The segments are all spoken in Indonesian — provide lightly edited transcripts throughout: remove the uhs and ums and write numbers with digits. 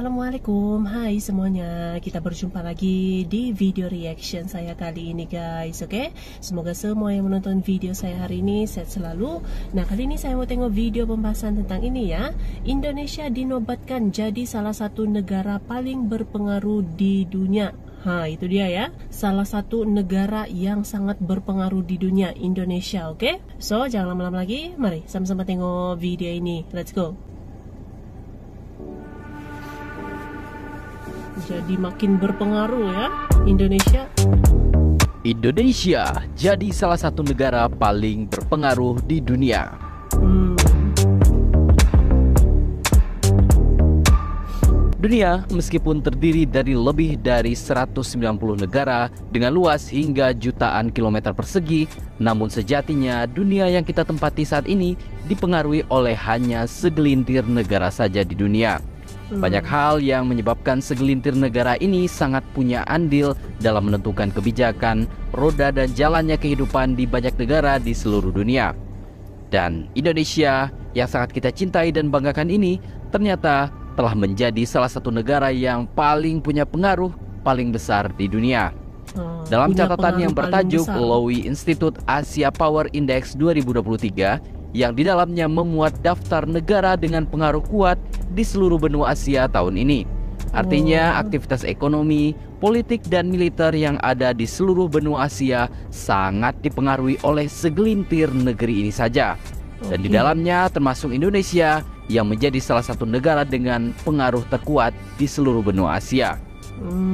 Assalamualaikum, hai semuanya. Kita berjumpa lagi di video reaction saya kali ini guys. Oke, semoga semua yang menonton video saya hari ini sehat selalu. Nah, kali ini saya mau tengok video pembahasan tentang ini ya. Indonesia dinobatkan jadi salah satu negara paling berpengaruh di dunia. Itu dia ya, salah satu negara yang sangat berpengaruh di dunia, Indonesia. Oke, so jangan lama-lama lagi, mari sama-sama tengok video ini. Let's go. Jadi makin berpengaruh ya Indonesia. Indonesia jadi salah satu negara paling berpengaruh di dunia. Dunia meskipun terdiri dari lebih dari 190 negara dengan luas hingga jutaan kilometer persegi, namun sejatinya dunia yang kita tempati saat ini dipengaruhi oleh hanya segelintir negara saja di dunia. Banyak hal yang menyebabkan segelintir negara ini sangat punya andil dalam menentukan kebijakan, roda dan jalannya kehidupan di banyak negara di seluruh dunia. Dan Indonesia yang sangat kita cintai dan banggakan ini ternyata telah menjadi salah satu negara yang paling punya pengaruh paling besar di dunia. Dalam catatan yang bertajuk Lowy Institute Asia Power Index 2023 yang di dalamnya memuat daftar negara dengan pengaruh kuat di seluruh benua Asia tahun ini. Artinya aktivitas ekonomi, politik dan militer yang ada di seluruh benua Asia sangat dipengaruhi oleh segelintir negeri ini saja. Dan di dalamnya termasuk Indonesia yang menjadi salah satu negara dengan pengaruh terkuat di seluruh benua Asia.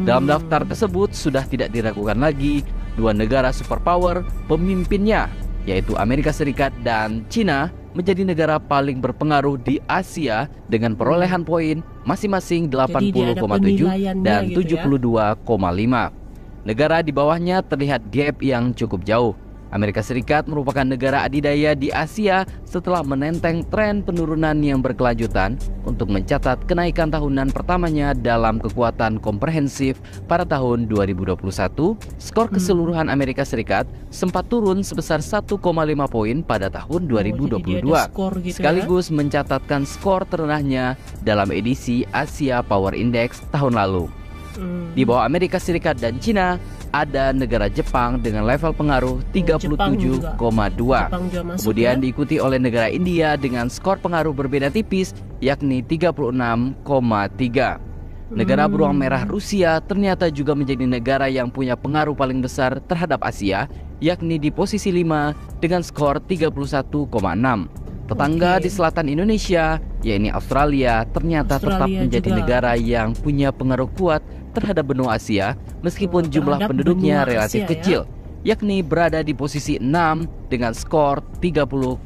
Dalam daftar tersebut sudah tidak diragukan lagi dua negara superpower pemimpinnya, yaitu Amerika Serikat dan Cina, menjadi negara paling berpengaruh di Asia dengan perolehan poin masing-masing 80,7 dan 72,5. Negara di bawahnya terlihat gap yang cukup jauh. Amerika Serikat merupakan negara adidaya di Asia setelah menenteng tren penurunan yang berkelanjutan untuk mencatat kenaikan tahunan pertamanya dalam kekuatan komprehensif pada tahun 2021. Skor keseluruhan Amerika Serikat sempat turun sebesar 1,5 poin pada tahun 2022, sekaligus mencatatkan skor terendahnya dalam edisi Asia Power Index tahun lalu. Di bawah Amerika Serikat dan Cina ada negara Jepang dengan level pengaruh 37,2. Kemudian diikuti oleh negara India dengan skor pengaruh berbeda tipis yakni 36,3. Negara beruang merah Rusia ternyata juga menjadi negara yang punya pengaruh paling besar terhadap Asia, yakni di posisi 5 dengan skor 31,6. Tetangga di selatan Indonesia, yaitu Australia, ternyata tetap menjadi negara yang punya pengaruh kuat terhadap benua Asia meskipun jumlah penduduknya relatif kecil, yakni berada di posisi 6 dengan skor 30,9.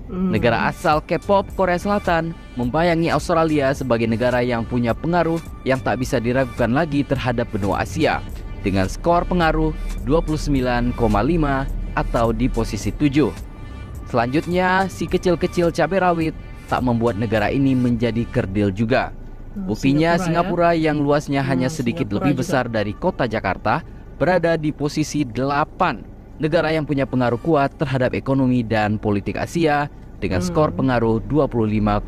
Negara asal K-pop Korea Selatan membayangi Australia sebagai negara yang punya pengaruh yang tak bisa diragukan lagi terhadap benua Asia dengan skor pengaruh 29,5 atau di posisi 7. Selanjutnya, si kecil-kecil cabai rawit tak membuat negara ini menjadi kerdil juga. Buktinya Singapura yang luasnya hanya sedikit lebih besar dari kota Jakarta berada di posisi 8, negara yang punya pengaruh kuat terhadap ekonomi dan politik Asia dengan skor pengaruh 25,1.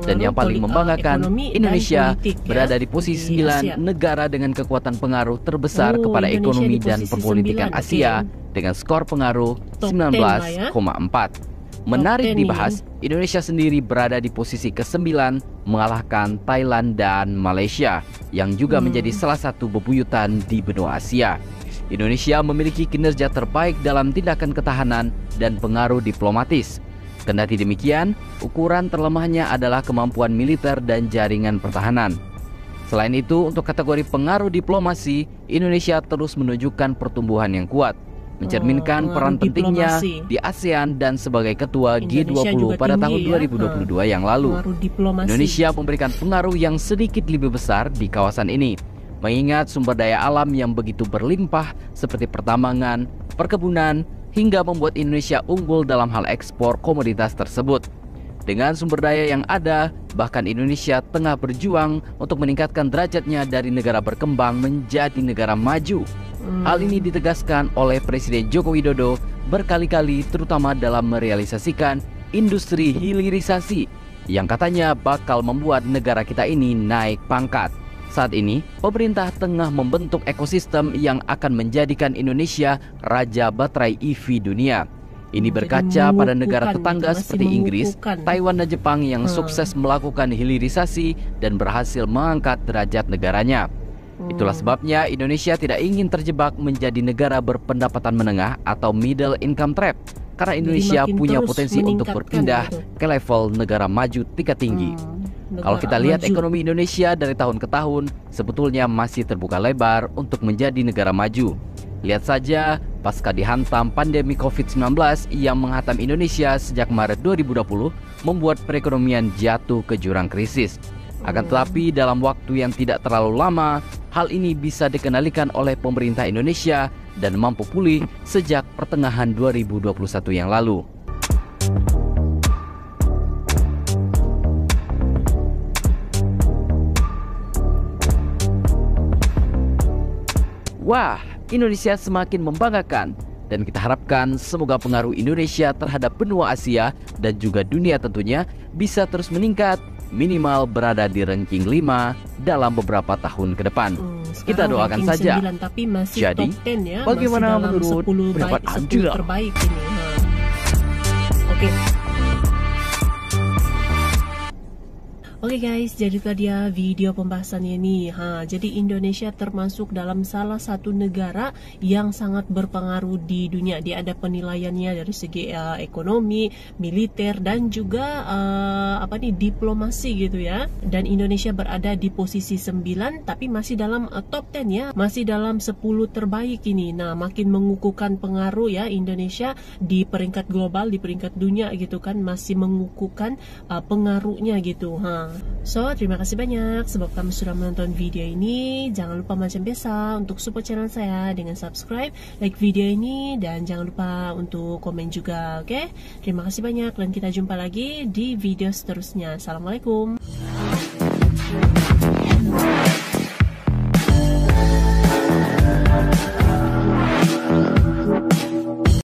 Dan yang paling membanggakan, Indonesia berada di posisi 9, negara dengan kekuatan pengaruh terbesar kepada ekonomi dan perpolitikan Asia dengan skor pengaruh 19,4. Menarik dibahas, Indonesia sendiri berada di posisi ke-9 mengalahkan Thailand dan Malaysia yang juga menjadi salah satu bebuyutan di benua Asia. Indonesia memiliki kinerja terbaik dalam tindakan ketahanan dan pengaruh diplomatis. Kendati demikian, ukuran terlemahnya adalah kemampuan militer dan jaringan pertahanan. Selain itu, untuk kategori pengaruh diplomasi, Indonesia terus menunjukkan pertumbuhan yang kuat, mencerminkan peran pentingnya di ASEAN dan sebagai ketua G20 pada tahun 2022 yang lalu. Indonesia memberikan pengaruh yang sedikit lebih besar di kawasan ini, mengingat sumber daya alam yang begitu berlimpah seperti pertambangan, perkebunan, hingga membuat Indonesia unggul dalam hal ekspor komoditas tersebut. Dengan sumber daya yang ada, bahkan Indonesia tengah berjuang untuk meningkatkan derajatnya dari negara berkembang menjadi negara maju. Hal ini ditegaskan oleh Presiden Joko Widodo berkali-kali, terutama dalam merealisasikan industri hilirisasi yang katanya bakal membuat negara kita ini naik pangkat. Saat ini, pemerintah tengah membentuk ekosistem yang akan menjadikan Indonesia raja baterai EV dunia. Ini berkaca pada negara tetangga seperti Inggris, Taiwan dan Jepang yang sukses melakukan hilirisasi dan berhasil mengangkat derajat negaranya. Itulah sebabnya Indonesia tidak ingin terjebak menjadi negara berpendapatan menengah atau middle income trap. Karena Indonesia punya potensi untuk berpindah ke level negara maju tingkat tinggi. Kalau kita lihat ekonomi Indonesia dari tahun ke tahun, sebetulnya masih terbuka lebar untuk menjadi negara maju. Lihat saja, pasca dihantam pandemi COVID-19 yang menghantam Indonesia sejak Maret 2020, membuat perekonomian jatuh ke jurang krisis. Akan tetapi dalam waktu yang tidak terlalu lama, hal ini bisa dikendalikan oleh pemerintah Indonesia dan mampu pulih sejak pertengahan 2021 yang lalu. Wah, Indonesia semakin membanggakan dan kita harapkan semoga pengaruh Indonesia terhadap benua Asia dan juga dunia tentunya bisa terus meningkat, minimal berada di ranking 5 dalam beberapa tahun ke depan. Kita doakan saja. 9, tapi masih jadi, top 10 ya, bagaimana masih dalam menurut pendapat Anda? 10 terbaik ini. Oke. Oke guys, jadi itu dia video pembahasannya ini. Jadi Indonesia termasuk dalam salah satu negara yang sangat berpengaruh di dunia. Dia ada penilaiannya dari segi ekonomi, militer dan juga diplomasi gitu ya. Dan Indonesia berada di posisi 9 tapi masih dalam top 10 ya, masih dalam 10 terbaik ini. Nah, makin mengukuhkan pengaruh ya Indonesia di peringkat global, di peringkat dunia gitu kan, masih mengukuhkan pengaruhnya gitu. So, terima kasih banyak sebab kamu sudah menonton video ini. Jangan lupa macam biasa untuk support channel saya dengan subscribe, like video ini, dan jangan lupa untuk komen juga, oke? Terima kasih banyak dan kita jumpa lagi di video seterusnya. Assalamualaikum.